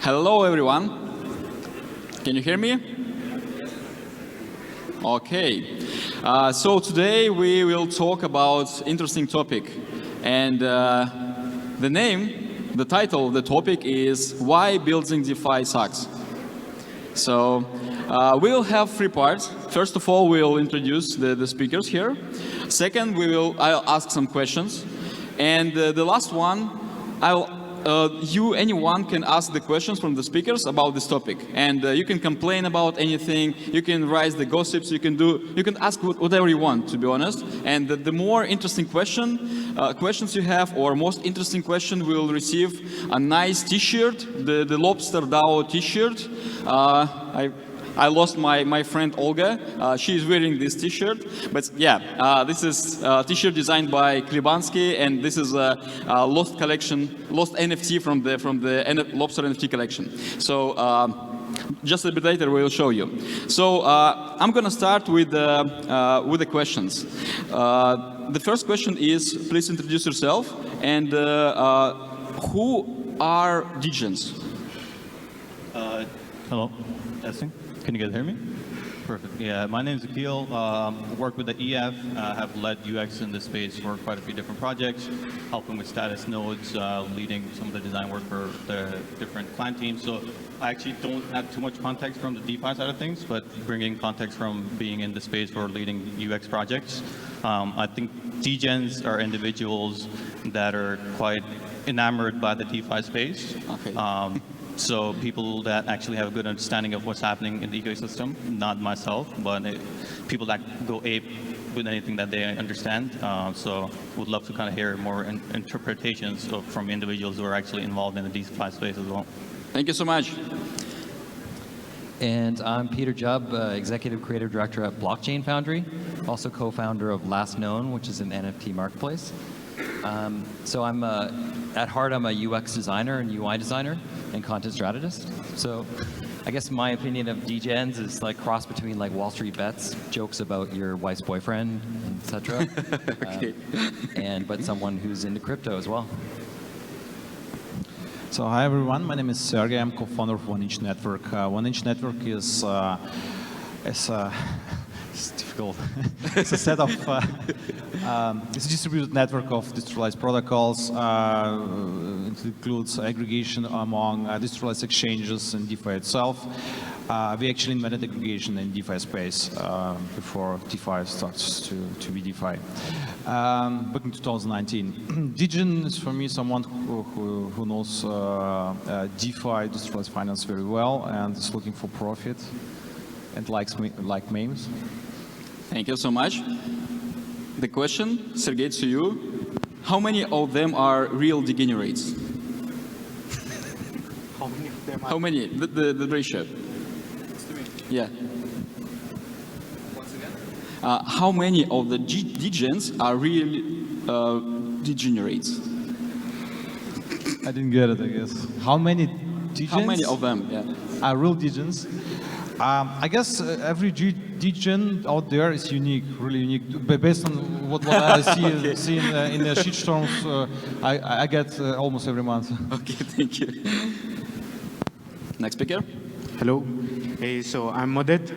Hello, everyone. Can you hear me? Okay. So today we will talk about interesting topic, and the title of the topic is Why Building DeFi Sucks. So we'll have three parts. First of all, we'll introduce the speakers here. Second, I'll ask some questions, and the last one, anyone can ask the questions from the speakers about this topic, and you can complain about anything, you can raise the gossips, you can ask whatever you want, to be honest. And the more interesting questions you have, or most interesting question, will receive a nice T-shirt, the Lobster DAO T-shirt. I lost my friend Olga. She is wearing this T-shirt. But yeah, this is a T-shirt designed by Klibansky, and this is a lost NFT from the Lobster NFT collection. So just a bit later we will show you. So I'm going to start with the questions. The first question is, please introduce yourself, and who are degens? Hello, testing. Can you guys hear me? Perfect. Yeah, my name is Akil. Work with the EF. Have led UX in this space for quite a few different projects, helping with status nodes, leading some of the design work for the different client teams. So I actually don't have too much context from the DeFi side of things, but bringing context from being in the space for leading UX projects. I think degens are individuals that are quite enamored by the DeFi space. Okay. So people that actually have a good understanding of what's happening in the ecosystem, not myself, but people that go ape with anything that they understand. So would love to kind of hear more interpretations from individuals who are actually involved in the DeFi space as well. Thank you so much. And I'm Peter Jubb, Executive Creative Director at Blockchain Foundry, also co-founder of Last Known, which is an NFT marketplace. So at heart, I'm a UX designer and UI designer and content strategist. So I guess my opinion of degens is like cross between like Wall Street Bets, jokes about your wife's boyfriend, etc. Okay. But someone who's into crypto as well. So hi everyone, my name is Sergey. I'm co-founder of 1inch Network. 1inch Network is it's difficult. It's a set of it's a distributed network of decentralized protocols. It includes aggregation among decentralized exchanges and DeFi itself. We actually invented aggregation in DeFi space before DeFi starts to be DeFi. Back in 2019. Degen is for me someone who knows DeFi, decentralized finance very well, and is looking for profit and like memes. Thank you so much. The question, Sergey, to you: how many of them are real degenerates? How many of them are? How many? The ratio. Yeah. Once again? How many of the degens are real degenerates? I didn't get it, I guess. How many degens? How many of them? Yeah. Are real degens? I guess every degen out there is unique, really unique. Based on what I see in the shitstorms, I get almost every month. Okay, thank you. Next speaker. Hello. Hey, so I'm Modit.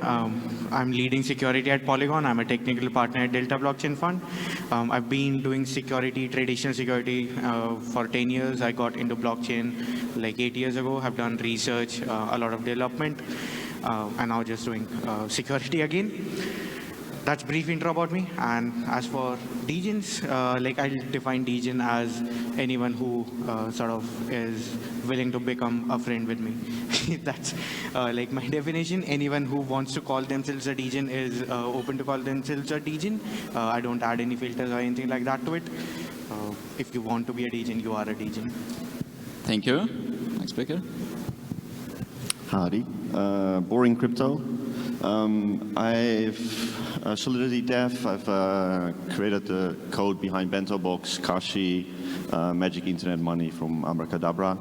I'm leading security at Polygon. I'm a technical partner at Delta Blockchain Fund. I've been doing security, traditional security for 10 years. I got into blockchain like 8 years ago. I've done research, a lot of development, and now just doing security again. That's a brief intro about me. And as for degens, like I'll define degen as anyone who sort of is willing to become a friend with me. That's like my definition. Anyone who wants to call themselves a degen is open to call themselves a degen. I don't add any filters or anything like that to it. If you want to be a degen, you are a degen. Thank you. Next speaker. Howdy. Boring Crypto. I've Solidity Dev. I've created the code behind Bento Box, Kashi, Magic Internet Money from Abracadabra.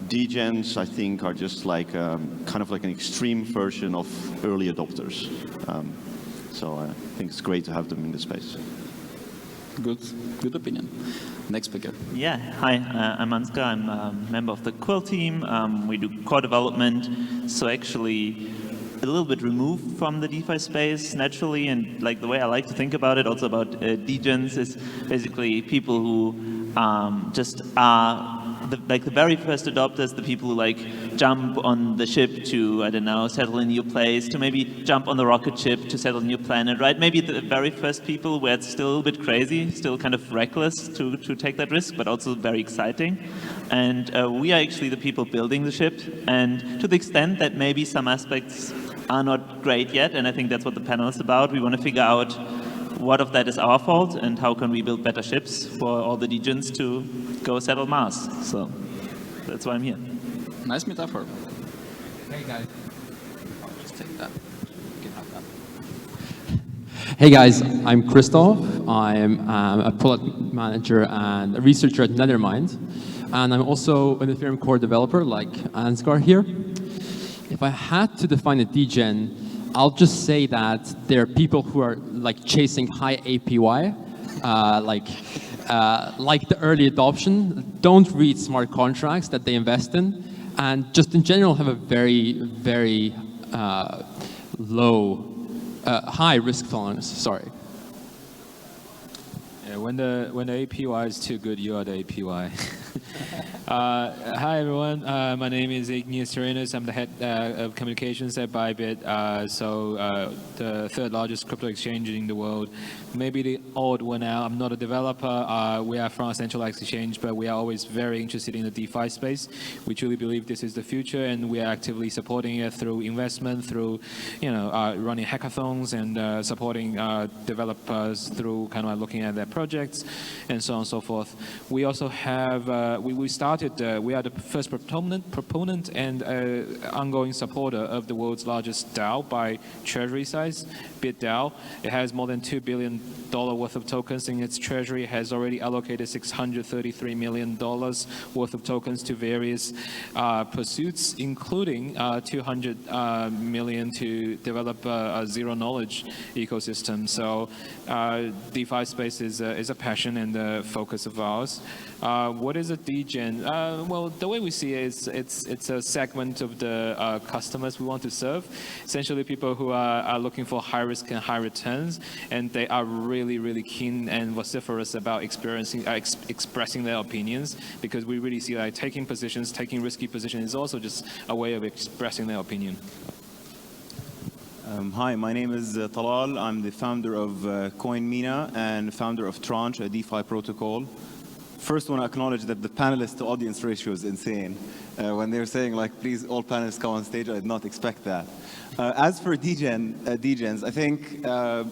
Degens, I think, are just like kind of like an extreme version of early adopters. So I think it's great to have them in the space. Good opinion. Next speaker. Yeah, hi, I'm Ansgar. I'm a member of the Quill team. We do core development, so actually a little bit removed from the DeFi space naturally, and like the way I like to think about it, also about degens, is basically people who just are the very first adopters, the people who like jump on the ship to, I don't know, settle a new place, to maybe jump on the rocket ship to settle a new planet, right? Maybe the very first people where it's still a little bit crazy, still kind of reckless to take that risk, but also very exciting. And we are actually the people building the ship, and to the extent that maybe some aspects are not great yet, and I think that's what the panel is about, we want to figure out what of that is our fault and how can we build better ships for all the degens to go settle Mars. So that's why I'm here. Nice metaphor. Hey guys. I'll just take that. You can have that. Hey guys, I'm Kristoff. I'm a product manager and a researcher at Nethermind. And I'm also an Ethereum core developer like Ansgar here. If I had to define a degen, I'll just say that there are people who are like chasing high APY, like the early adoption, don't read smart contracts that they invest in, and just in general have a very, very high risk tolerance. Sorry. Yeah, when the APY is too good, you are the APY. Hi everyone, my name is Ignace Serenos. I'm the head of communications at Bybit. The third largest crypto exchange in the world. Maybe the odd one out. I'm not a developer. We are from a centralized exchange, but we are always very interested in the DeFi space. We truly believe this is the future, and we are actively supporting it through investment, through running hackathons and supporting developers through kind of looking at their projects and so on and so forth. We also have we are the first proponent and ongoing supporter of the world's largest DAO by treasury size, BitDAO. It has more than $2 billion worth of tokens in its treasury. It has already allocated $633 million worth of tokens to various pursuits, including $200 million to develop a zero-knowledge ecosystem. So DeFi space is a passion and a focus of ours. What is a degen? Well, the way we see it is it's a segment of the customers we want to serve. Essentially, people who are looking for high risk and high returns, and they are really, really keen and vociferous about expressing their opinions, because we really see that taking risky positions is also just a way of expressing their opinion. Hi, my name is Talal. I'm the founder of CoinMina and founder of Tranche, a DeFi protocol. First, I want to acknowledge that the panelist to audience ratio is insane. When they're saying, like, please, all panelists come on stage, I did not expect that. As for degens, I think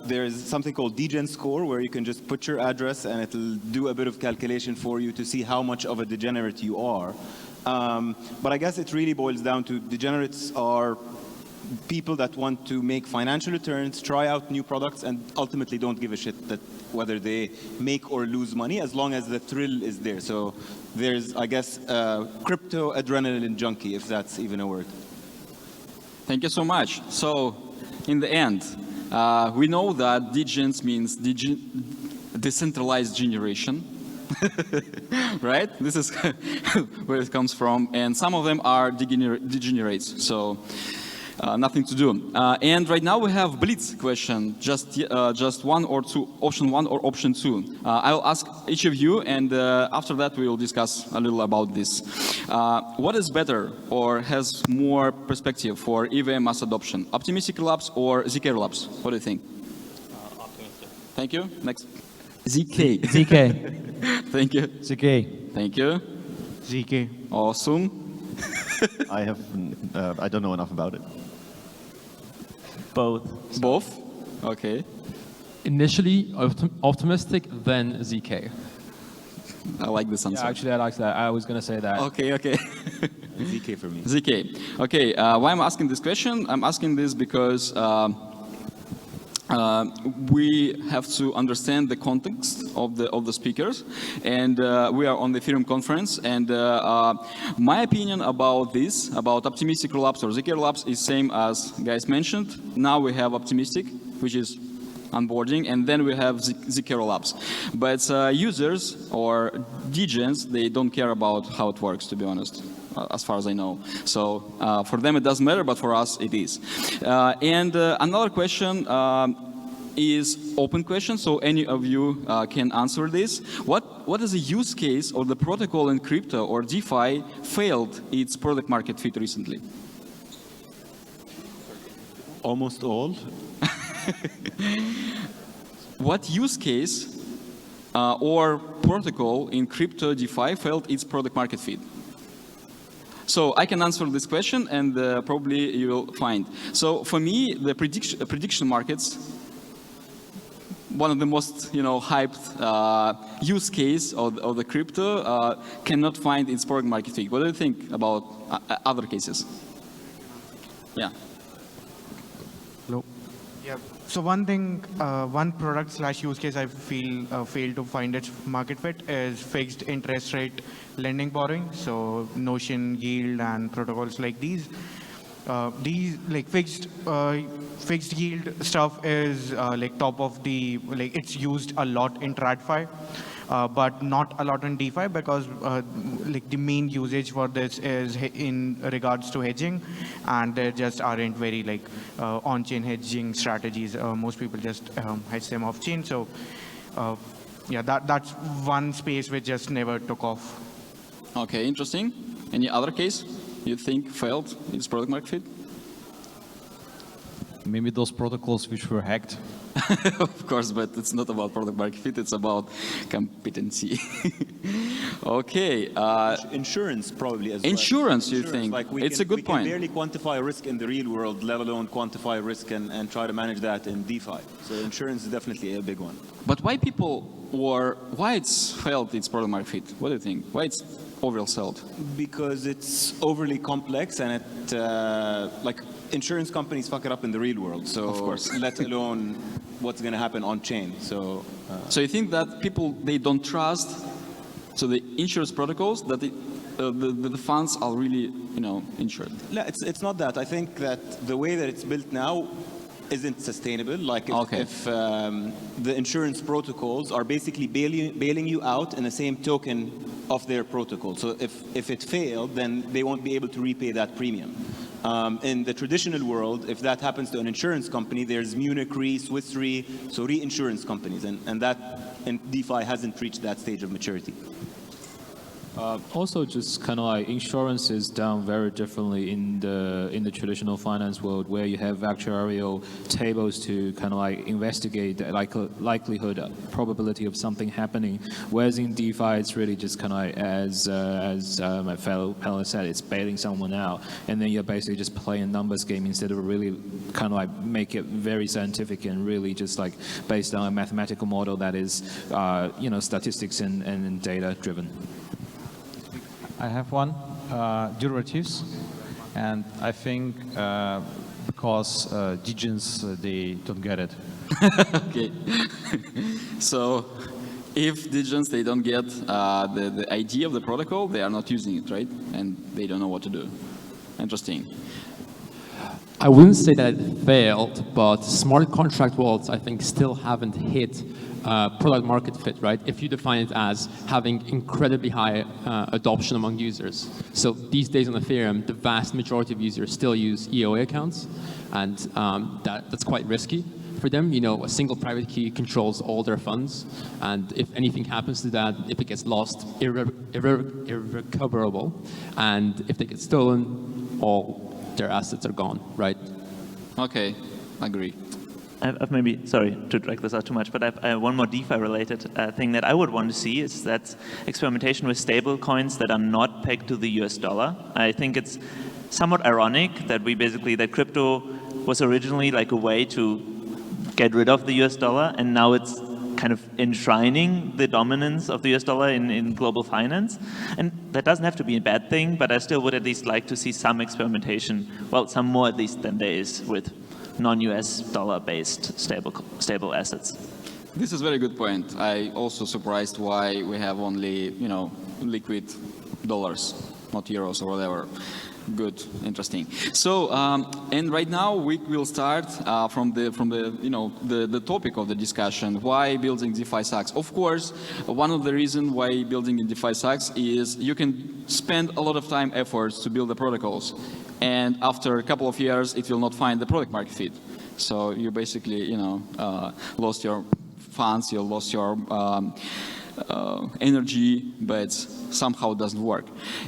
there's something called degen score, where you can just put your address and it'll do a bit of calculation for you to see how much of a degenerate you are. But I guess it really boils down to degenerates are people that want to make financial returns, try out new products, and ultimately don't give a shit that whether they make or lose money, as long as the thrill is there. So there's, I guess, crypto adrenaline junkie, if that's even a word. Thank you so much. So, in the end, we know that degens means decentralized generation. Right? This is where it comes from. And some of them are degenerates. So, nothing to do. And right now we have Blitz question, just one or two, option one or option two. I'll ask each of you, and after that we will discuss a little about this. What is better or has more perspective for EVM mass adoption? Optimistic Labs or ZK Labs? What do you think? Optimistic. Thank you. Next. ZK. ZK. Thank you. ZK. Thank you. ZK. Awesome. I don't know enough about it. Both. Both? Okay. Initially optimistic, then ZK. I like this answer. Yeah, actually, I like that. I was going to say that. Okay. ZK for me. ZK. Okay, why I'm asking this question? I'm asking this because we have to understand the context of the speakers, and we are on the Ethereum conference, and my opinion about this, about optimistic rollups or ZK rollups, is same as guys mentioned. Now we have optimistic, which is onboarding, and then we have ZK rollups. But users or degens, they don't care about how it works, to be honest, as far as I know. So for them it doesn't matter, but for us it is. And another question is open question, so any of you can answer this. What is a use case or the protocol in crypto or DeFi failed its product market fit recently? Almost all. What use case or protocol in crypto DeFi failed its product market fit? So I can answer this question, and probably you will find. So for me, the prediction markets, one of the most hyped use case of the crypto, cannot find its product market fit. What do you think about other cases? Yeah. Hello. Yeah. So one thing, one product / use case I feel failed to find its market fit is fixed interest rate lending borrowing. So Notion, Yield, and protocols like these. These like fixed yield stuff is like top of the it's used a lot in TradFi. But not a lot in DeFi because like the main usage for this is in regards to hedging, and there just aren't very like on-chain hedging strategies. Most people just hedge them off-chain. So yeah, that's one space which just never took off. Okay, interesting. Any other case you think failed its product market fit? Maybe those protocols which were hacked. Of course, but it's not about product market fit, it's about competency. Okay. Insurance probably as well. Insurance, you think? Like it's a good point. We can barely quantify risk in the real world, let alone quantify risk and try to manage that in DeFi. So insurance is definitely a big one. But why why it's failed its product market fit? What do you think? Why it's overall sold? Because it's overly complex, and it like insurance companies fuck it up in the real world. So of course. let alone what's going to happen on chain. So so you think that people, they don't trust so the insurance protocols, that the funds are really insured? No, it's not that. I think that the way that it's built now isn't sustainable. Like if the insurance protocols are basically bailing you out in the same token of their protocol. So if it failed, then they won't be able to repay that premium. In the traditional world, if that happens to an insurance company, there's Munich Re, Swiss Re, so reinsurance companies, and that in DeFi hasn't reached that stage of maturity. Also, just kind of like insurance is done very differently in the traditional finance world, where you have actuarial tables to kind of like investigate the likelihood, probability of something happening. Whereas in DeFi, it's really just kind of like, as my fellow panelist said, it's bailing someone out, and then you're basically just playing a numbers game instead of really kind of like make it very scientific and really just like based on a mathematical model that is, statistics and data driven. I have one, derivatives, and I think because degens, they don't get it. Okay. So if degens, they don't get the idea of the protocol, they are not using it, right? And they don't know what to do. Interesting. I wouldn't say that it failed, but smart contract wallets, I think, still haven't hit product market fit, right? If you define it as having incredibly high adoption among users. So these days on Ethereum, the vast majority of users still use EOA accounts, and that's quite risky for them. A single private key controls all their funds, and if anything happens to that, if it gets lost, irrecoverable, and if they get stolen, all their assets are gone, right? Okay, agree. I've maybe, sorry to drag this out too much, but I've one more DeFi-related thing that I would want to see is that experimentation with stable coins that are not pegged to the US dollar. I think it's somewhat ironic that that crypto was originally like a way to get rid of the US dollar, and now it's kind of enshrining the dominance of the US dollar in global finance. And that doesn't have to be a bad thing, but I still would at least like to see some experimentation, well, some more at least than there is with non-US dollar-based stable assets. This is a very good point. I also surprised why we have only, liquid dollars. not euros or whatever. Good, interesting. So, and right now we will start from the topic of the discussion: why building DeFi sucks. Of course, one of the reasons why building in DeFi sucks is you can spend a lot of time, efforts to build the protocols, and after a couple of years, it will not find the product market fit. So you basically, lost your funds, you lost your energy, but somehow it doesn't work.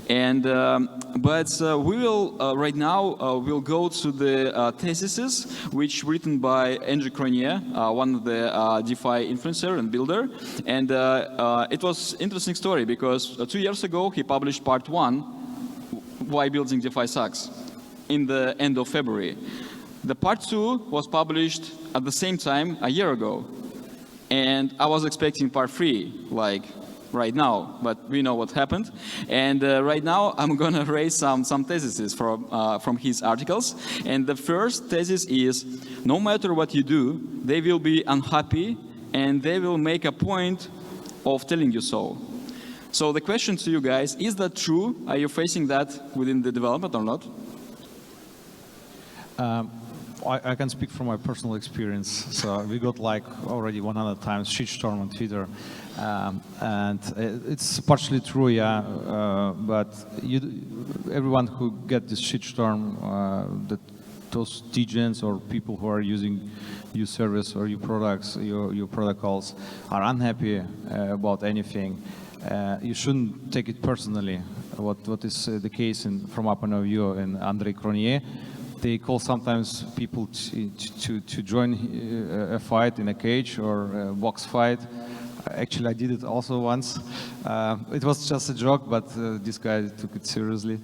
And we will right now we'll go to the theses, which written by Andrew Cronier, one of the DeFi influencer and builder. And it was interesting story because 2 years ago he published part 1, why building DeFi sucks, in the end of February. The part 2 was published at the same time a year ago. And I was expecting part 3, like right now, but we know what happened. And right now, I'm going to raise some theses from his articles. And the first thesis is, no matter what you do, they will be unhappy, and they will make a point of telling you so. So the question to you guys, is that true? Are you facing that within the development or not? I can speak from my personal experience. So we got like already 100 times shitstorm on Twitter, and it's partially true, yeah. But everyone who get this shitstorm, those degens or people who are using your service or your products, your protocols, are unhappy about anything. You shouldn't take it personally. What is the case from our point of view in Andrei Cronier? They call sometimes people to join a fight in a cage or a box fight. Actually, I did it also once. It was just a joke, but this guy took it seriously.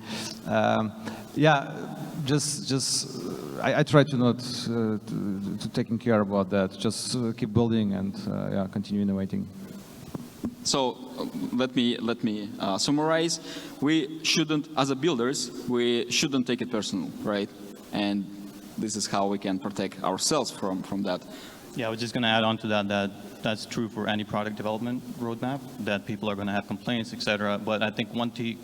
Yeah, I try to not to taking care about that. Just keep building and yeah, continue innovating. So let me summarize. We shouldn't, as a builders, we shouldn't take it personal, right? And this is how we can protect ourselves from that. Yeah, I was just going to add on to that's true for any product development roadmap, that people are going to have complaints, etc. But I think one key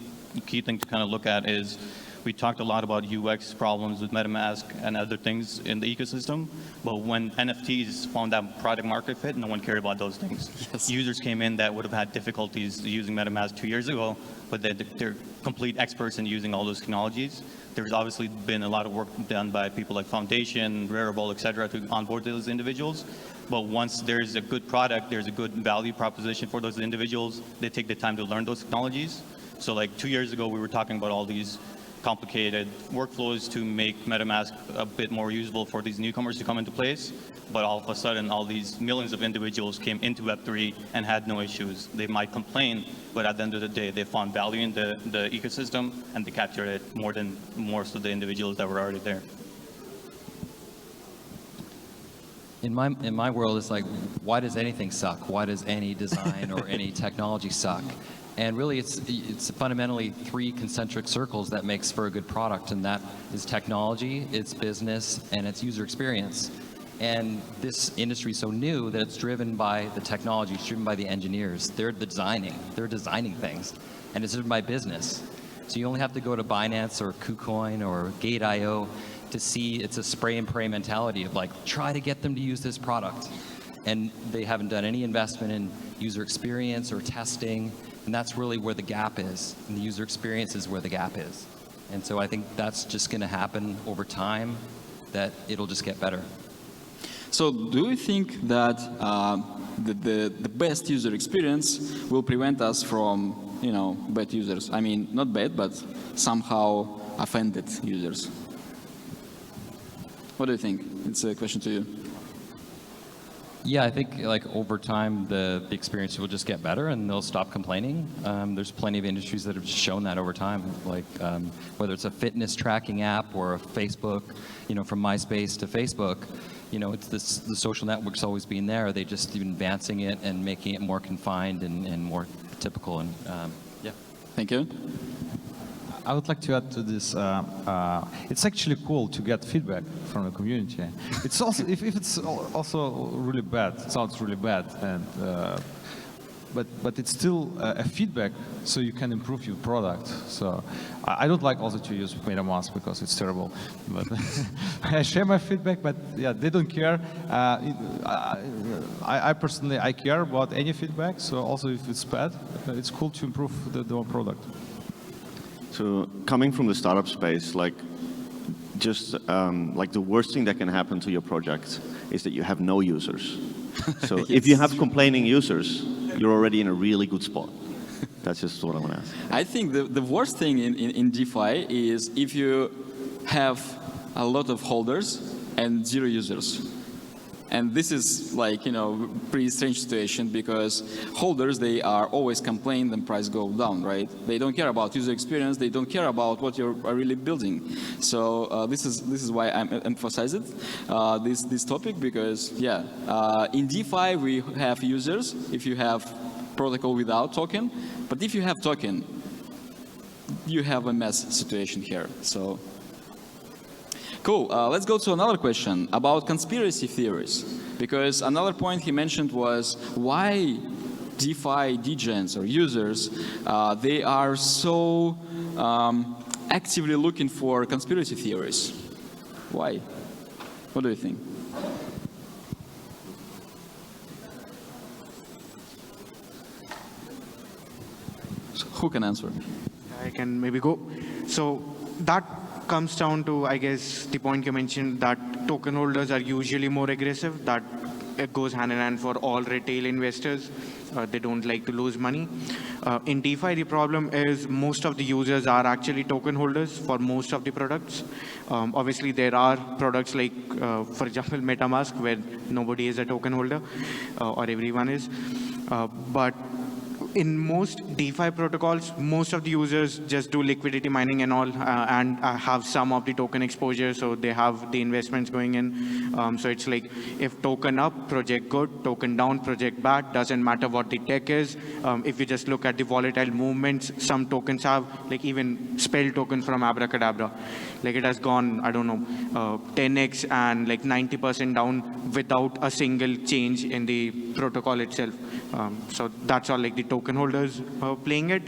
thing to kind of look at is, we talked a lot about UX problems with MetaMask and other things in the ecosystem, but when NFTs found that product market fit, no one cared about those things. Yes. Users came in that would have had difficulties using MetaMask 2 years ago, but they're complete experts in using all those technologies. There's obviously been a lot of work done by people like Foundation, Rarible, et cetera, to onboard those individuals. But once there's a good product, there's a good value proposition for those individuals, they take the time to learn those technologies. So like 2 years ago, we were talking about all these complicated workflows to make MetaMask a bit more usable for these newcomers to come into place. But all of a sudden, all these millions of individuals came into Web3 and had no issues. They might complain, but at the end of the day, they found value in the ecosystem, and they captured it more than most of the individuals that were already there. In my world, it's like, why does anything suck? Why does any design or any technology suck? And really, it's fundamentally 3 concentric circles that makes for a good product, and that is technology, it's business, and it's user experience. And this industry is so new that it's driven by the technology, it's driven by the engineers. They're designing things, and it's driven by business. So you only have to go to Binance or KuCoin or Gate.io to see it's a spray and pray mentality of like, try to get them to use this product. And they haven't done any investment in user experience or testing. And that's really where the gap is. And the user experience is where the gap is. And so I think that's just going to happen over time, that it'll just get better. So do you think that the best user experience will prevent us from, bad users? I mean, not bad, but somehow offended users. What do you think? It's a question to you. Yeah, I think like over time the experience will just get better and they'll stop complaining. There's plenty of industries that have shown that over time, like whether it's a fitness tracking app or a Facebook, from MySpace to Facebook, it's the social network's always been there. They just been advancing it and making it more confined and more typical. And yeah. Thank you. I would like to add to this. It's actually cool to get feedback from the community. It's also if it's also really bad, it sounds really bad, and but it's still a feedback, so you can improve your product. So I don't like also to use MetaMask because it's terrible. But I share my feedback, but yeah, they don't care. I personally, I care about any feedback, so also if it's bad, it's cool to improve the product. So coming from the startup space, like just like the worst thing that can happen to your project is that you have no users. So Yes. if you have complaining users, you're already in a really good spot. That's just what I want to ask. I think the worst thing in DeFi is if you have a lot of holders and 0 users. And this is like, pretty strange situation because holders, they are always complaining when price go down, right? They don't care about user experience. They don't care about what you're really building. So this is why I'm emphasizing this topic because, yeah, in DeFi we have users if you have protocol without token. But if you have token, you have a mess situation here. So. Cool. Let's go to another question about conspiracy theories. Because another point he mentioned was why DeFi degens or users, they are so actively looking for conspiracy theories. Why? What do you think? So who can answer? I can maybe go. So that comes down to, I guess, the point you mentioned that token holders are usually more aggressive. That it goes hand in hand for all retail investors. They don't like to lose money. In DeFi, the problem is most of the users are actually token holders for most of the products. Obviously, there are products like, for example, MetaMask, where nobody is a token holder, or everyone is. But in most DeFi protocols, most of the users just do liquidity mining and all, and have some of the token exposure, so they have the investments going in. So it's like, if token up, project good, token down, project bad, doesn't matter what the tech is. If you just look at the volatile movements, some tokens have, like even Spell token from Abracadabra, like it has gone, I don't know, 10x and like 90% down without a single change in the protocol itself. So that's all like the token holders playing it.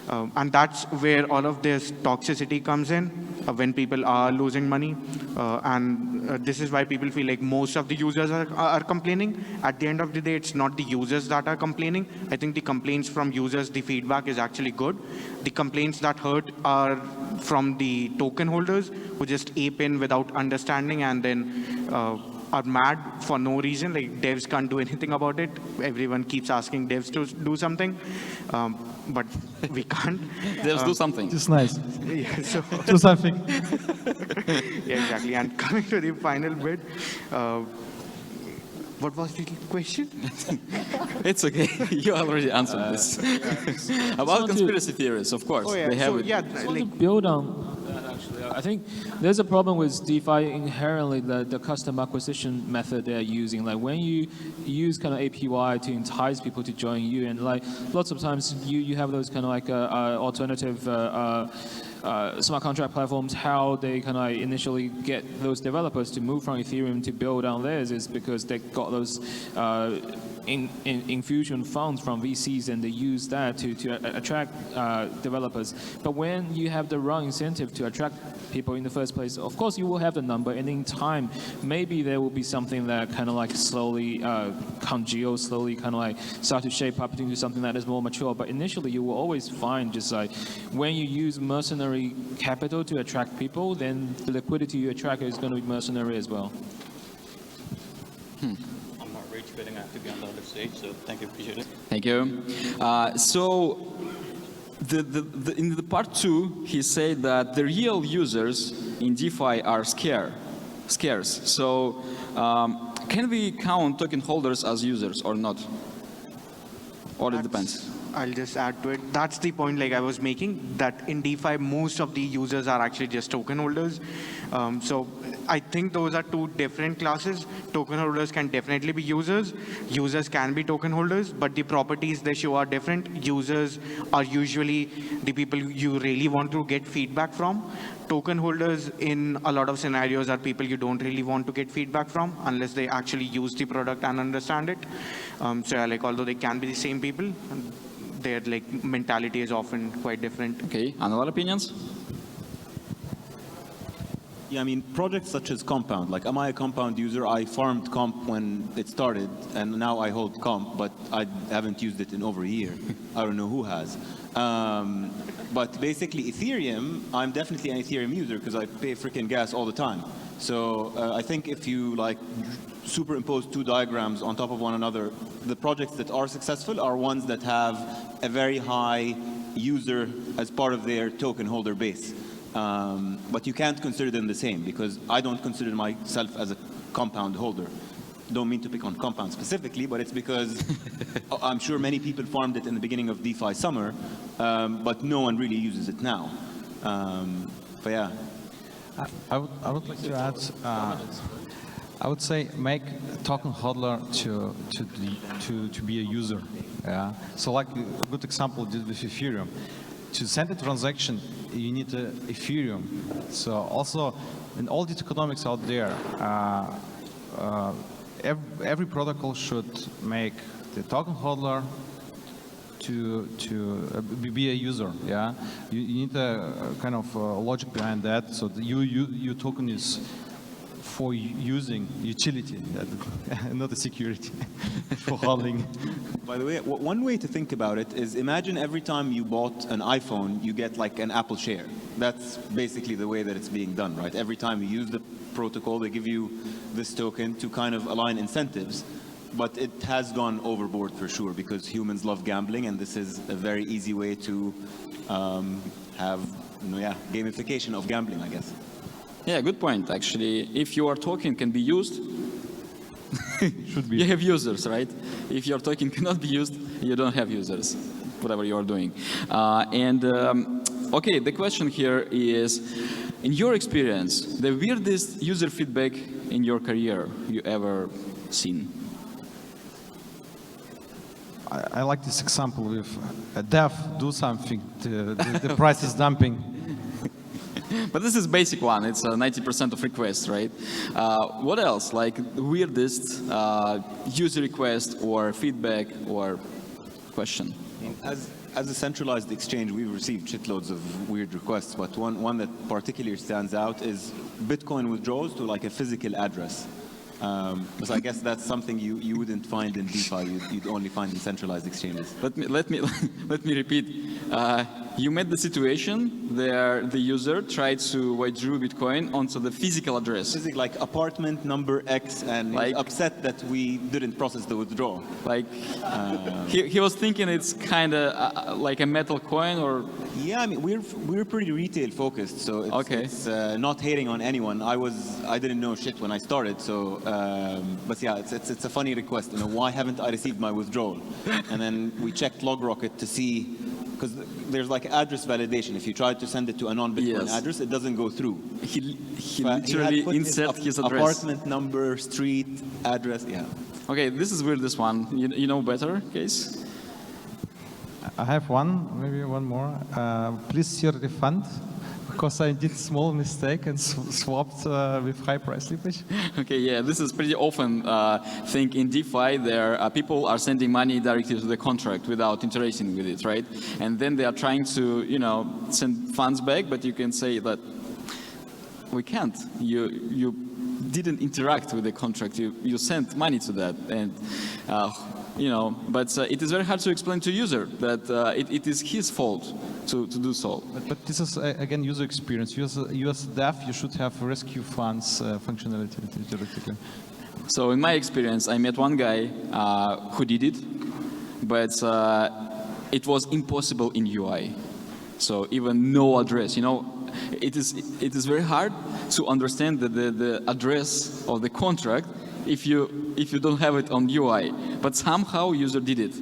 And that's where all of this toxicity comes in when people are losing money. And this is why people feel like most of the users are complaining. At the end of the day, it's not the users that are complaining. I think the complaints from users, the feedback is actually good. The complaints that hurt are from the token holders who just ape in without understanding and then are mad for no reason. Like devs can't do anything about it. Everyone keeps asking devs to do something, but we can't. Devs do something. Just nice. Yeah, so Do something. yeah, exactly. And coming to the final bit, what was the question? It's okay. You already answered this. About conspiracy theories, of course. Oh yeah, They have so it. yeah, I want to like build on that actually. I think there's a problem with DeFi inherently, the custom acquisition method they're using. Like when you use kind of APY to entice people to join you, and like lots of times you have those kind of like alternative smart contract platforms, how they kind of initially get those developers to move from Ethereum to build on theirs is because they got those infusion funds from VCs, and they use that to attract developers. But when you have the wrong incentive to attract people in the first place, of course you will have the number, and in time maybe there will be something that kind of like slowly congeal, slowly kind of like start to shape up into something that is more mature. But initially you will always find just like when you use mercenary capital to attract people, then the liquidity you attract is going to be mercenary as well. I'm not rage quitting. I have to be on the other stage, so thank you, appreciate it. Thank you. So in the part 2, he said that the real users in DeFi are scarce. So can we count token holders as users or not? Or it depends? I'll just add to it. That's the point like I was making, that in DeFi, most of the users are actually just token holders. So I think those are two different classes. Token holders can definitely be users. Users can be token holders, but the properties they show are different. Users are usually the people you really want to get feedback from. Token holders in a lot of scenarios are people you don't really want to get feedback from unless they actually use the product and understand it. So yeah, like although they can be the same people, their like mentality is often quite different. Okay, another opinions? Yeah, I mean, projects such as Compound, like am I a Compound user? I farmed Comp when it started, and now I hold Comp, but I haven't used it in over a year. I don't know who has. But basically Ethereum, I'm definitely an Ethereum user because I pay freaking gas all the time. So I think if you like superimpose two diagrams on top of one another, the projects that are successful are ones that have a very high user as part of their token holder base. But you can't consider them the same because I don't consider myself as a Compound holder. Don't mean to pick on Compound specifically, but it's because I'm sure many people farmed it in the beginning of DeFi summer, but no one really uses it now. But yeah. I would like to add, I would say make token hodler to be a user. Yeah. So like a good example did with Ethereum. To send a transaction, you need Ethereum. So also, in all the economics out there, every protocol should make the token hodler to be a user. Yeah, you need a kind of logic behind that. So your token is for using utility, not a security for holding. By the way, one way to think about it is imagine every time you bought an iPhone, you get like an Apple share. That's basically the way that it's being done, right? Every time you use the protocol, they give you this token to kind of align incentives. But it has gone overboard for sure because humans love gambling, and this is a very easy way to have gamification of gambling, I guess. Yeah, good point, actually. If your token can be used, Should be. you have users, right? If your token cannot be used, you don't have users, whatever you are doing. Okay, the question here is, in your experience, the weirdest user feedback in your career you ever seen? I like this example with a dev do something, the price is dumping. But this is basic one. It's 90% of requests, right? What else? Like weirdest user request or feedback or question? As a centralized exchange, we've received shitloads of weird requests, but one that particularly stands out is Bitcoin withdrawals to like a physical address. Because I guess that's something you wouldn't find in DeFi. You'd only find in centralized exchanges. Let me repeat. You met the situation where the user tried to withdraw Bitcoin onto the physical address. Like apartment number X, and like, upset that we didn't process the withdrawal. Like he was thinking it's kind of like a metal coin, or yeah, I mean we're pretty retail focused, so it's not hating on anyone. I didn't know shit when I started, so but yeah, it's a funny request. You know, why haven't I received my withdrawal? And then we checked LogRocket to see. Because there's like address validation. If you try to send it to a non-Bitcoin address, it doesn't go through. He literally inserted his address. Apartment number, street, address, yeah. Okay, this is weird, this one. You know better, Case? I have one, maybe one more. Please share the fund, because I did small mistake and swapped with high price slippage. Okay, yeah, this is pretty often thing in DeFi. There, people are sending money directly to the contract without interacting with it, right? And then they are trying to, send funds back, but you can say that we can't. You didn't interact with the contract. You sent money to that, and but it is very hard to explain to user that it is his fault to do so. But this is again user experience. You as dev, you should have rescue funds functionality theoretically. So in my experience, I met one guy who did it, but it was impossible in UI. So even no address, it is very hard to understand the address of the contract if you don't have it on UI. But somehow user did it,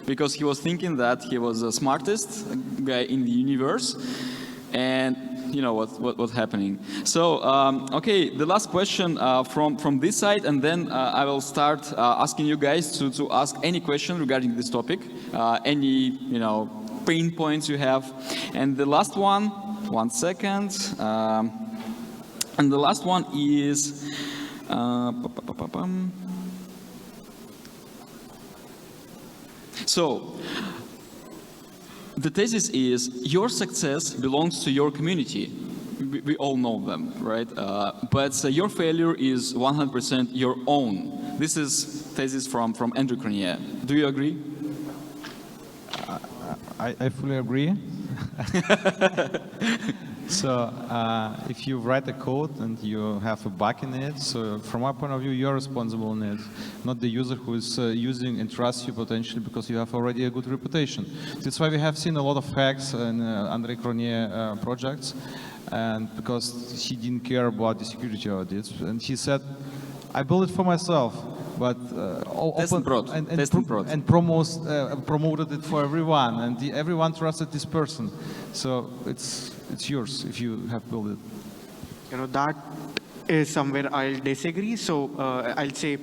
because he was thinking that he was the smartest guy in the universe, and what's happening. So okay, the last question from this side, and then I will start asking you guys to ask any question regarding this topic, any pain points you have. And the last one second, and the last one is So, the thesis is your success belongs to your community. We all know them, right? But your failure is 100% your own. This is thesis from Andrew Cronier. Do you agree? I fully agree. So if you write a code and you have a bug in it, so from my point of view, you're responsible in it, not the user who is using and trusts you potentially because you have already a good reputation. That's why we have seen a lot of hacks in Andrei Cronier projects, and because he didn't care about the security audits, and he said, I built it for myself, but promoted it for everyone, and everyone trusted this person. So it's yours if you have built it. You know, that is somewhere I'll disagree. So I'll say,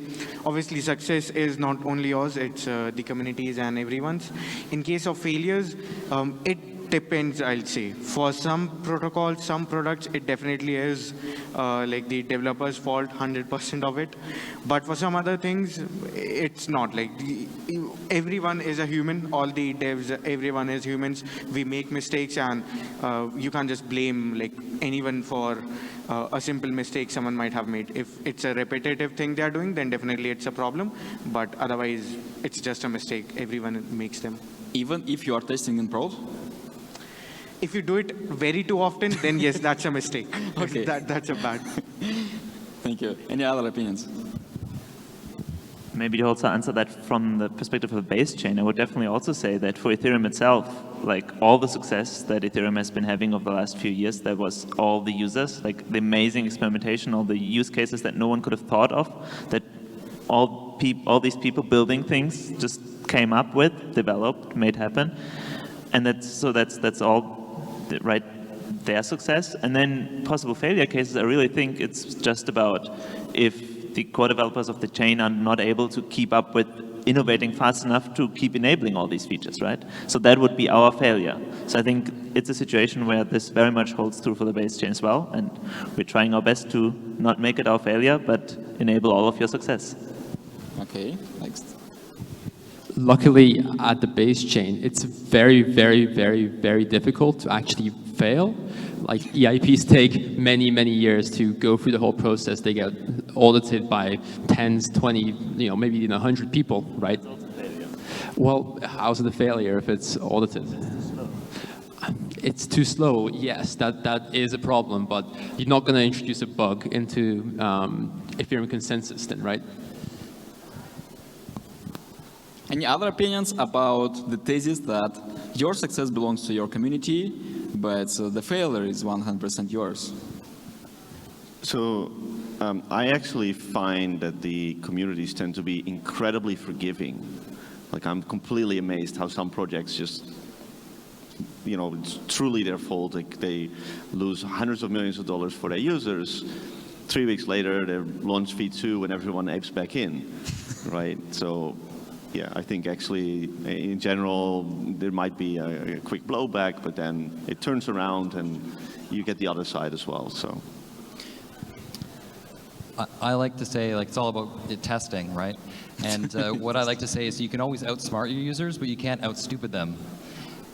obviously, success is not only yours, it's the community's and everyone's. In case of failures, it depends, I'll say. For some protocols, some products, it definitely is like the developer's fault, 100% of it. But for some other things, it's not. Like everyone is a human. All the devs, everyone is humans. We make mistakes, and you can't just blame like anyone for a simple mistake someone might have made. If it's a repetitive thing they are doing, then definitely it's a problem. But otherwise, it's just a mistake. Everyone makes them. Even if you are testing in prod? If you do it very too often, then yes, that's a mistake. Okay. That's a bad. Thank you. Any other opinions? Maybe to also answer that from the perspective of the base chain, I would definitely also say that for Ethereum itself, like all the success that Ethereum has been having over the last few years, that was all the users, like the amazing experimentation, all the use cases that no one could have thought of, that all these people building things just came up with, developed, made happen. And that's all right, their success. And then possible failure cases, I really think it's just about if the core developers of the chain are not able to keep up with innovating fast enough to keep enabling all these features, right? So that would be our failure. So I think it's a situation where this very much holds true for the base chain as well, and we're trying our best to not make it our failure, but enable all of your success. Okay, next. Luckily, at the base chain, it's very, very, very, very difficult to actually fail. Like EIPs take many, many years to go through the whole process. They get audited by tens, 20, maybe even 100 people, right? Well, how's it a failure if it's audited? It's too slow. Yes, that is a problem, but you're not going to introduce a bug into Ethereum consensus then, right? Any other opinions about the thesis that your success belongs to your community, but the failure is 100% yours? So I actually find that the communities tend to be incredibly forgiving. Like I'm completely amazed how some projects just, it's truly their fault. Like they lose hundreds of millions of dollars for their users. 3 weeks later, they launch V2 and everyone apes back in, right? So. Yeah, I think actually, in general, there might be a quick blowback, but then it turns around and you get the other side as well. So, I like to say, like, it's all about testing, right? And what I like to say is you can always outsmart your users, but you can't outstupid them.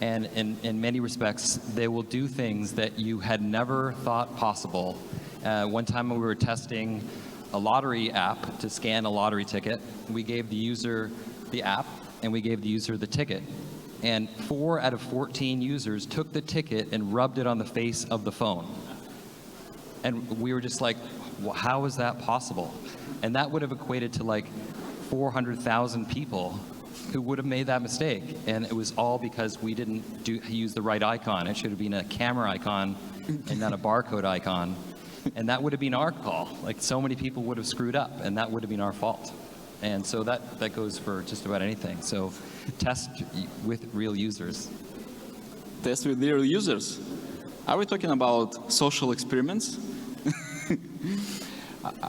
And in many respects, they will do things that you had never thought possible. One time when we were testing a lottery app to scan a lottery ticket, we gave the user the app, and we gave the user the ticket. And 4 out of 14 users took the ticket and rubbed it on the face of the phone. And we were just like, well, how is that possible? And that would have equated to like 400,000 people who would have made that mistake. And it was all because we didn't use the right icon. It should have been a camera icon and not a barcode icon. And that would have been our call. Like so many people would have screwed up, and that would have been our fault. And so that goes for just about anything. So test with real users. Test with real users. Are we talking about social experiments?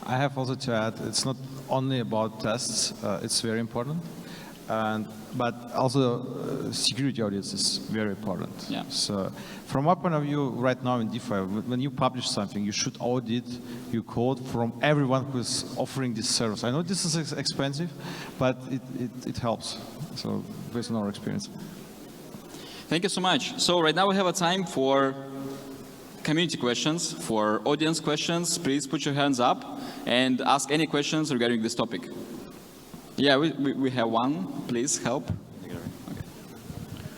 I have also to add, it's not only about tests, it's very important. But also security audits is very important. Yeah. So from my point of view, right now in DeFi, when you publish something, you should audit your code from everyone who is offering this service. I know this is expensive, but it helps. So based on our experience. Thank you so much. So right now we have a time for community questions, for audience questions. Please put your hands up and ask any questions regarding this topic. Yeah, we have one. Please help. Okay.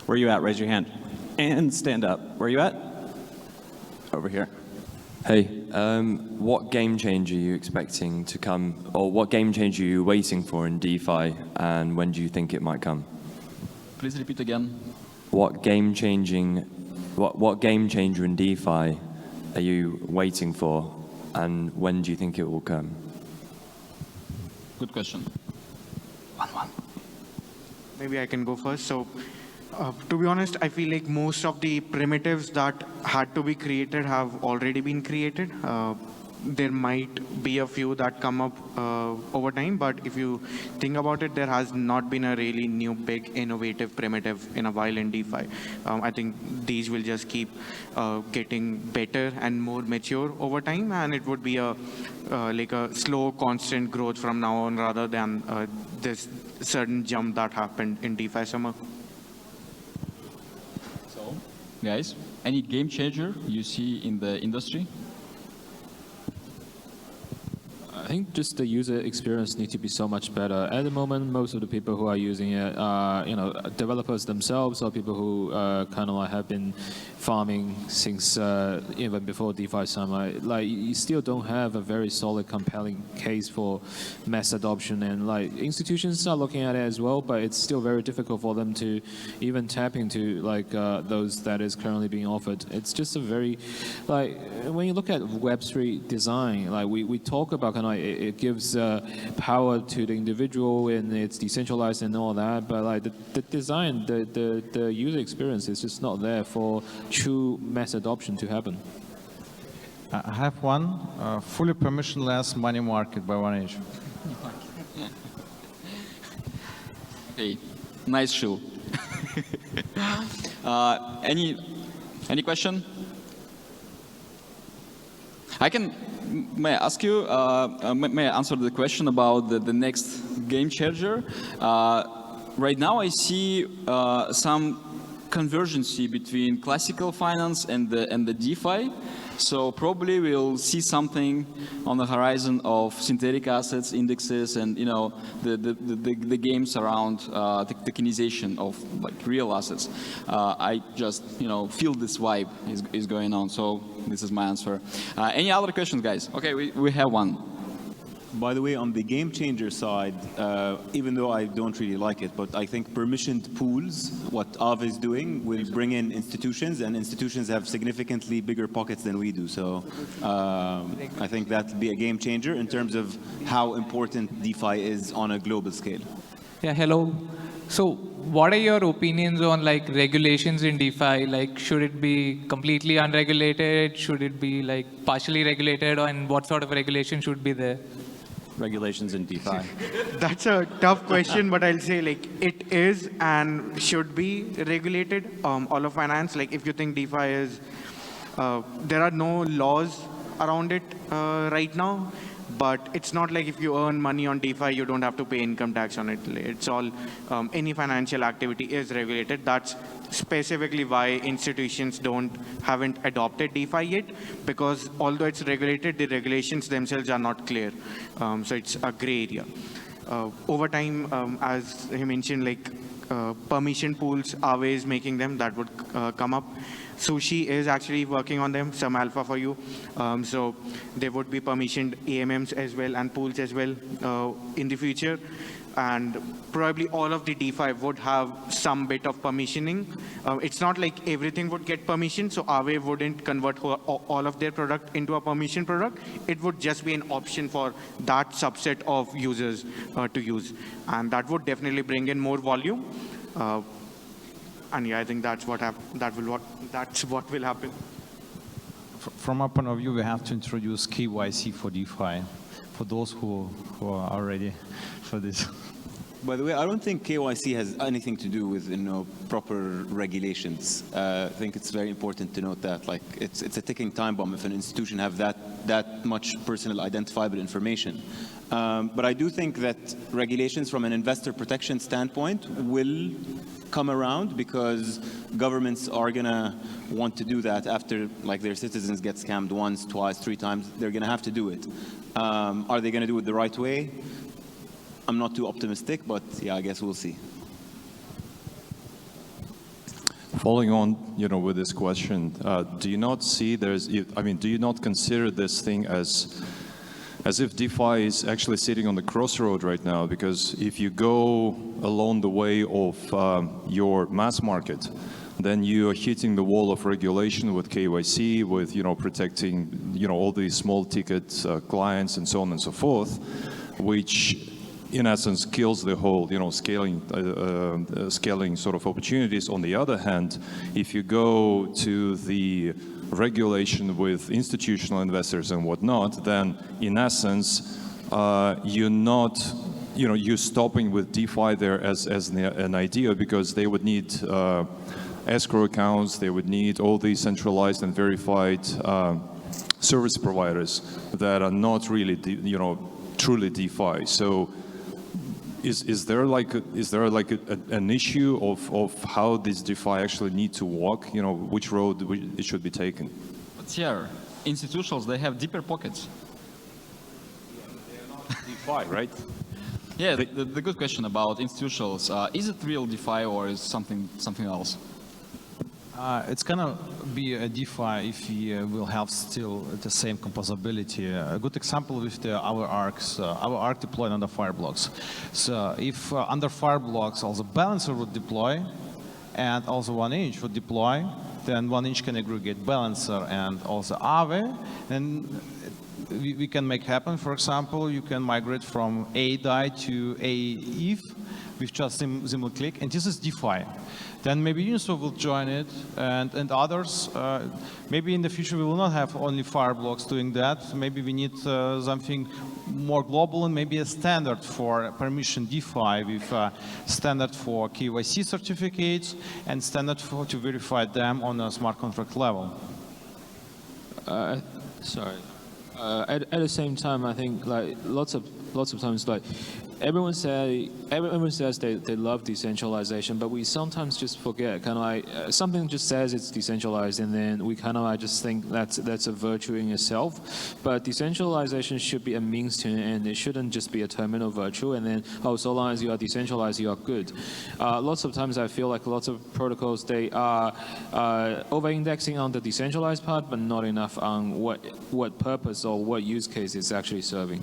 Where are you at? Raise your hand. And stand up. Where are you at? Over here. Hey, what game changer are you expecting to come, or what game changer are you waiting for in DeFi, and when do you think it might come? Please repeat again. What game changer in DeFi are you waiting for, and when do you think it will come? Good question. One. Maybe I can go first. So, to be honest, I feel like most of the primitives that had to be created have already been created. There might be a few that come up over time, but if you think about it, there has not been a really new, big, innovative primitive in a while in DeFi. I think these will just keep getting better and more mature over time, and it would be like a slow, constant growth from now on, rather than this sudden jump that happened in DeFi summer. So, guys, any game changer you see in the industry? I think just the user experience needs to be so much better. At the moment, most of the people who are using it are, developers themselves or people who kind of like have been farming since even before DeFi summer. Like, you still don't have a very solid, compelling case for mass adoption, and like institutions are looking at it as well, but it's still very difficult for them to even tap into like those that is currently being offered. It's just a very, like, when you look at Web3 design, like we talk about kind of it gives power to the individual and it's decentralized and all that, but like the design, the user experience is just not there for true mass adoption to happen. I have one, fully permissionless money market by 1H. Okay, nice shoe. Any question? May I ask you, may I answer the question about the next game changer? Right now I see some convergence between classical finance and the DeFi. So probably we'll see something on the horizon of synthetic assets, indexes, and the games around the tokenization of like real assets. I just feel this vibe is going on. So this is my answer. Any other questions, guys? Okay, we have one. By the way, on the game changer side, even though I don't really like it, but I think permissioned pools, what Aave is doing, will bring in institutions, and institutions have significantly bigger pockets than we do. So I think that will be a game changer in terms of how important DeFi is on a global scale. Yeah, hello. So what are your opinions on like regulations in DeFi? Like, should it be completely unregulated? Should it be like partially regulated? And what sort of regulation should be there? Regulations in DeFi? That's a tough question, but I'll say like it is and should be regulated. All of finance, like if you think DeFi is, there are no laws around it right now, but it's not like if you earn money on DeFi, you don't have to pay income tax on it. It's all, any financial activity is regulated. That's specifically why institutions haven't adopted DeFi yet, because although it's regulated, the regulations themselves are not clear. So it's a gray area. Over time, as he mentioned, like permission pools, Aave is making them, that would come up. Sushi is actually working on them, some alpha for you. So there would be permissioned AMMs as well and pools as well in the future. And probably all of the DeFi would have some bit of permissioning. It's not like everything would get permission, so Aave wouldn't convert all of their product into a permission product. It would just be an option for that subset of users to use. And that would definitely bring in more volume. And yeah, I think that's what will happen. From our point of view, we have to introduce KYC for DeFi, for those who are ready for this. By the way, I don't think KYC has anything to do with proper regulations. I think it's very important to note that it's a ticking time bomb if an institution have that much personal identifiable information. But I do think that regulations from an investor protection standpoint will come around because governments are gonna want to do that after their citizens get scammed once, twice, 3 times. They're gonna have to do it. Are they gonna do it the right way? I'm not too optimistic, but yeah, I guess we'll see. Following on, with this question, do you not see do you not consider this thing as if DeFi is actually sitting on the crossroad right now? Because if you go along the way of your mass market, then you are hitting the wall of regulation with KYC, with protecting all these small ticket clients and so on and so forth, which in essence kills the whole scaling sort of opportunities. On the other hand, if you go to the regulation with institutional investors and whatnot, then in essence you're not you're stopping with DeFi there as an idea, because they would need escrow accounts, they would need all these centralized and verified service providers that are not really truly DeFi. So is there an issue of how this DeFi actually need to walk? Which road it should be taken? But yeah, institutionals, they have deeper pockets. They're not DeFi, right? Yeah, the good question about institutionals, is it real DeFi or is something else? It's gonna be a DeFi if we will have still the same composability. A good example with our ARCs, our ARC deployed under Fireblocks. So if under Fireblocks also balancer would deploy and also 1inch would deploy, then 1inch can aggregate balancer and also Aave, and we can make happen. For example, you can migrate from A DAI to A ETH with just single click, and this is DeFi. Then maybe Uniswap will join it, and others. Maybe in the future we will not have only Fireblocks doing that. Maybe we need something more global, and maybe a standard for permission DeFi with standard for KYC certificates and standard to verify them on a smart contract level. Sorry. At the same time, I think lots of times everyone says they love decentralization, but we sometimes just forget. Something just says it's decentralized, and then we just think that's a virtue in itself. But decentralization should be a means to an end. It shouldn't just be a terminal virtue. And then so long as you are decentralized, you are good. Lots of times I feel like lots of protocols, they are over-indexing on the decentralized part, but not enough on what purpose or what use case it's actually serving.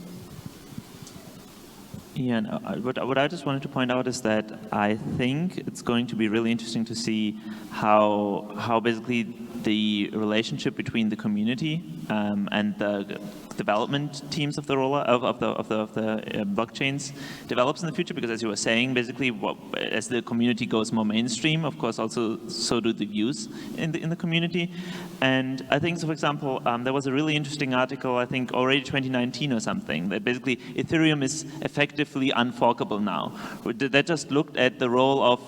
Yeah, and what I just wanted to point out is that I think it's going to be really interesting to see how basically the relationship between the community and the development teams of the blockchains develops in the future, because as you were saying, basically as the community goes more mainstream, of course also so do the views in the community. And I think, so for example, there was a really interesting article, I think already 2019 or something, that basically Ethereum is effectively unforkable now. That just looked at the role of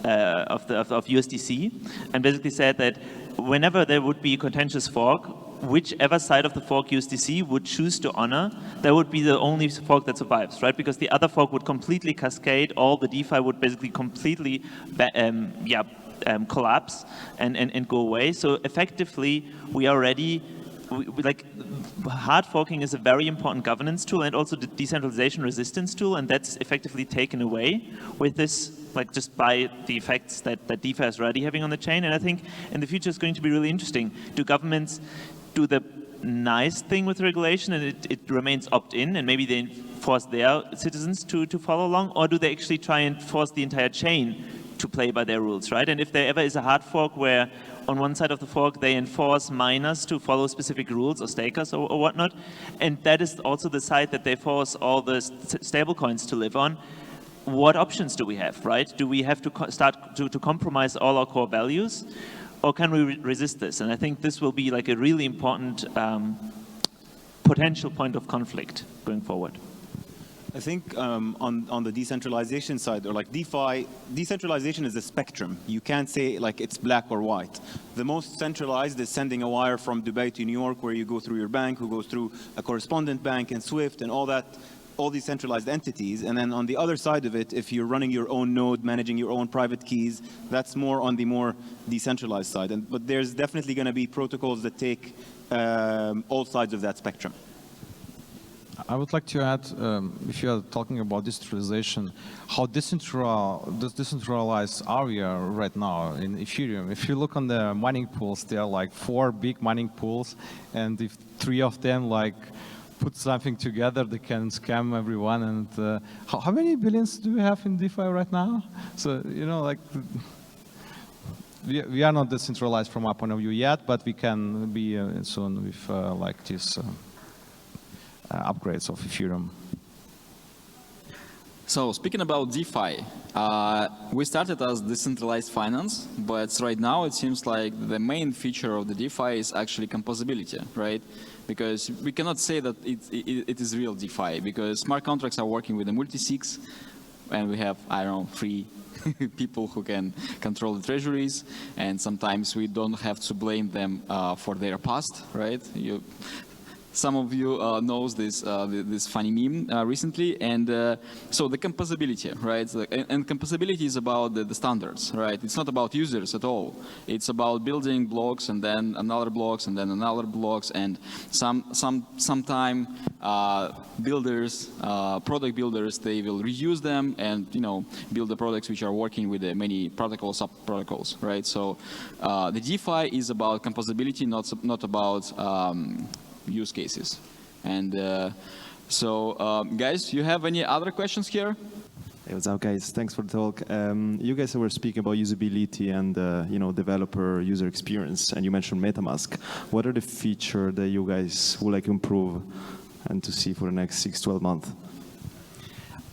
USDC and basically said that whenever there would be a contentious fork, whichever side of the fork USDC would choose to honor, that would be the only fork that survives, right? Because the other fork would completely cascade, all the DeFi would basically completely collapse and go away. So effectively, we are ready. Hard forking is a very important governance tool and also the decentralization resistance tool, and that's effectively taken away with this, just by the effects that DeFi is already having on the chain. And I think in the future it's going to be really interesting. Do governments do the nice thing with regulation and it remains opt-in, and maybe they force their citizens to follow along, or do they actually try and force the entire chain to play by their rules, right? And if there ever is a hard fork where on one side of the fork they enforce miners to follow specific rules or stakers or whatnot, and that is also the side that they force all the stable coins to live on, what options do we have, right? Do we have to start to compromise all our core values, or can we resist this? And I think this will be a really important potential point of conflict going forward. I think on the decentralization side, or like DeFi, decentralization is a spectrum. You can't say like it's black or white. The most centralized is sending a wire from Dubai to New York, where you go through your bank, who goes through a correspondent bank and SWIFT and all that, all these centralized entities. And then on the other side of it, if you're running your own node, managing your own private keys, that's more on the more decentralized side. But there's definitely going to be protocols that take all sides of that spectrum. I would like to add, if you are talking about decentralization, how decentralized are we right now in Ethereum? If you look on the mining pools, there are like 4 big mining pools, and if 3 of them like put something together, they can scam everyone. And how many billions do we have in DeFi right now? So, you know, like, we are not decentralized from our point of view yet, but we can be soon with like this upgrades of Ethereum. So speaking about DeFi, we started as decentralized finance, but right now it seems like the main feature of the DeFi is actually composability, right? Because we cannot say that it is real DeFi, because smart contracts are working with a multi-sigs, and we have, I don't know, 3 people who can control the treasuries, and sometimes we don't have to blame them for their past, right? Some of you knows this funny meme recently, and so the composability, right? And composability is about the standards, right? It's not about users at all. It's about building blocks and then another blocks and then another blocks, and sometime builders, product builders, they will reuse them and build the products which are working with the many protocols, sub protocols, right? So the DeFi is about composability, not about use cases. And guys, you have any other questions here? Hey, what's up, guys? Thanks for the talk. You guys were speaking about usability and developer user experience, and you mentioned MetaMask. What are the features that you guys would like to improve and to see for the next 6-12 months?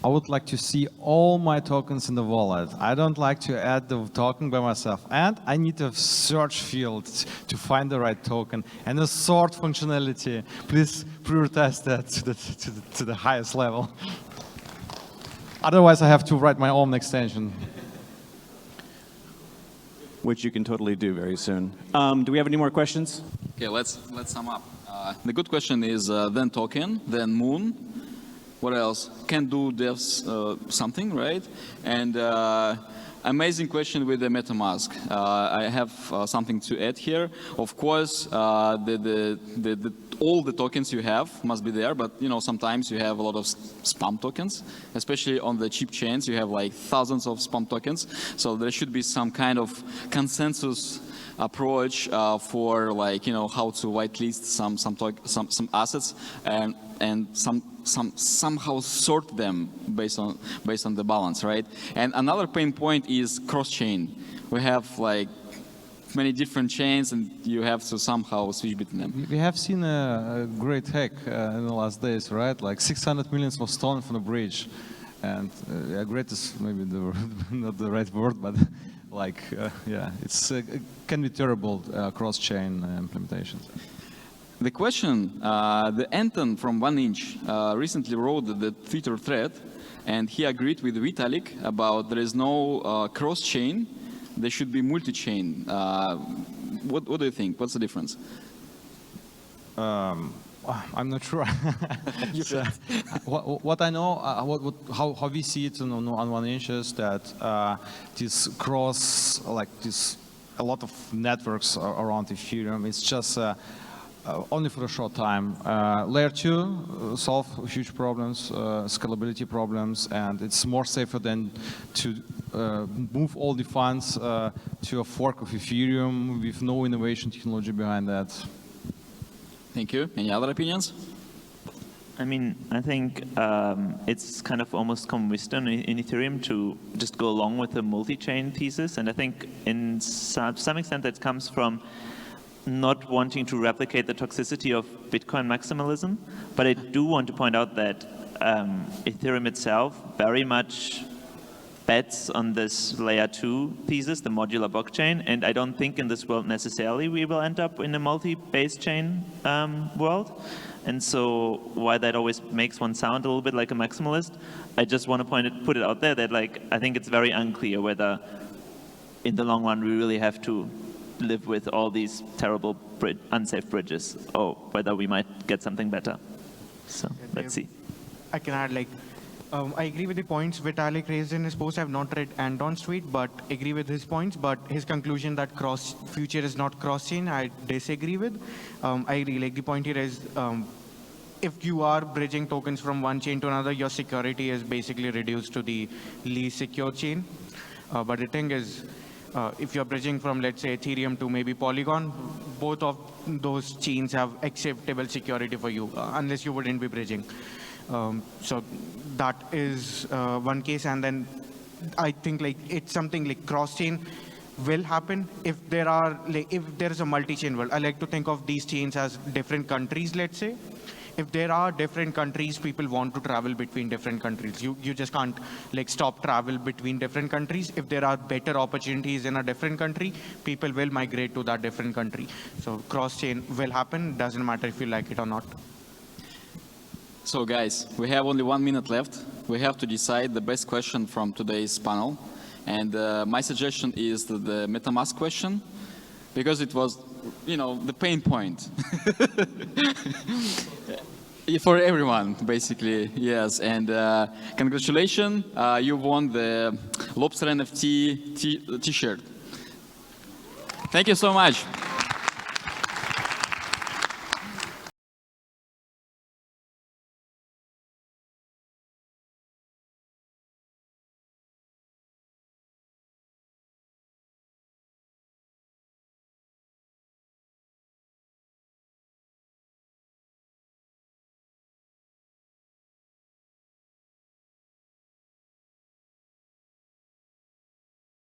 I would like to see all my tokens in the wallet. I don't like to add the token by myself. And I need a search field to find the right token and a sort functionality. Please prioritize that to the highest level. Otherwise, I have to write my own extension. Which you can totally do very soon. Do we have any more questions? Okay, let's sum up. The good question is then token, then moon. What else? Can do devs something, right? And amazing question with the MetaMask. I have something to add here. Of course, all the tokens you have must be there, but sometimes you have a lot of spam tokens, especially on the cheap chains. You have like thousands of spam tokens. So there should be some kind of consensus approach for how to whitelist some assets and somehow sort them based on the balance, right? And another pain point is cross-chain. We have like many different chains, and you have to somehow switch between them. We have seen a great hack in the last days, right? Like 600 million was stolen from the bridge, and great is maybe not the right word, but like it's can be terrible cross-chain implementations. The question, the Anton from 1inch recently wrote the Twitter thread, and he agreed with Vitalik about there is no cross-chain, there should be multi-chain. What do you think? What's the difference? I'm not sure. What I know, how we see it on 1inch is that this cross, a lot of networks around Ethereum, it's just only for a short time. Layer 2 solve huge problems, scalability problems, and it's more safer than to move all the funds to a fork of Ethereum with no innovation technology behind that. Thank you. Any other opinions? I mean, I think it's kind of almost common wisdom in Ethereum to just go along with the multi-chain thesis, and I think in some extent that comes from not wanting to replicate the toxicity of Bitcoin maximalism, but I do want to point out that Ethereum itself very much bets on this layer 2 thesis, the modular blockchain, and I don't think in this world necessarily we will end up in a multi-base chain world. And so while that always makes one sound a little bit like a maximalist, I just want to put it out there that like I think it's very unclear whether in the long run we really have to live with all these terrible unsafe bridges, or whether we might get something better. So let's see. I can add, like, I agree with the points Vitalik raised in his post. I have not read Anton's tweet, but agree with his points. But his conclusion that future is not cross-chain, I disagree with. I agree, like the point here is, if you are bridging tokens from one chain to another, your security is basically reduced to the least secure chain. But the thing is, if you're bridging from, let's say, Ethereum to maybe Polygon, both of those chains have acceptable security for you, unless you wouldn't be bridging. So that is one case, and then I think like it's something like cross-chain will happen if there are if there is a multi-chain world. I like to think of these chains as different countries. Let's say, if there are different countries, people want to travel between different countries. You just can't like stop travel between different countries. If there are better opportunities in a different country, people will migrate to that different country. So cross-chain will happen. Doesn't matter if you like it or not. So guys, we have only 1 minute left. We have to decide the best question from today's panel. And my suggestion is the MetaMask question, because it was, you know, the pain point. For everyone, basically, yes. And congratulations, you won the Lobster NFT t-shirt. Thank you so much.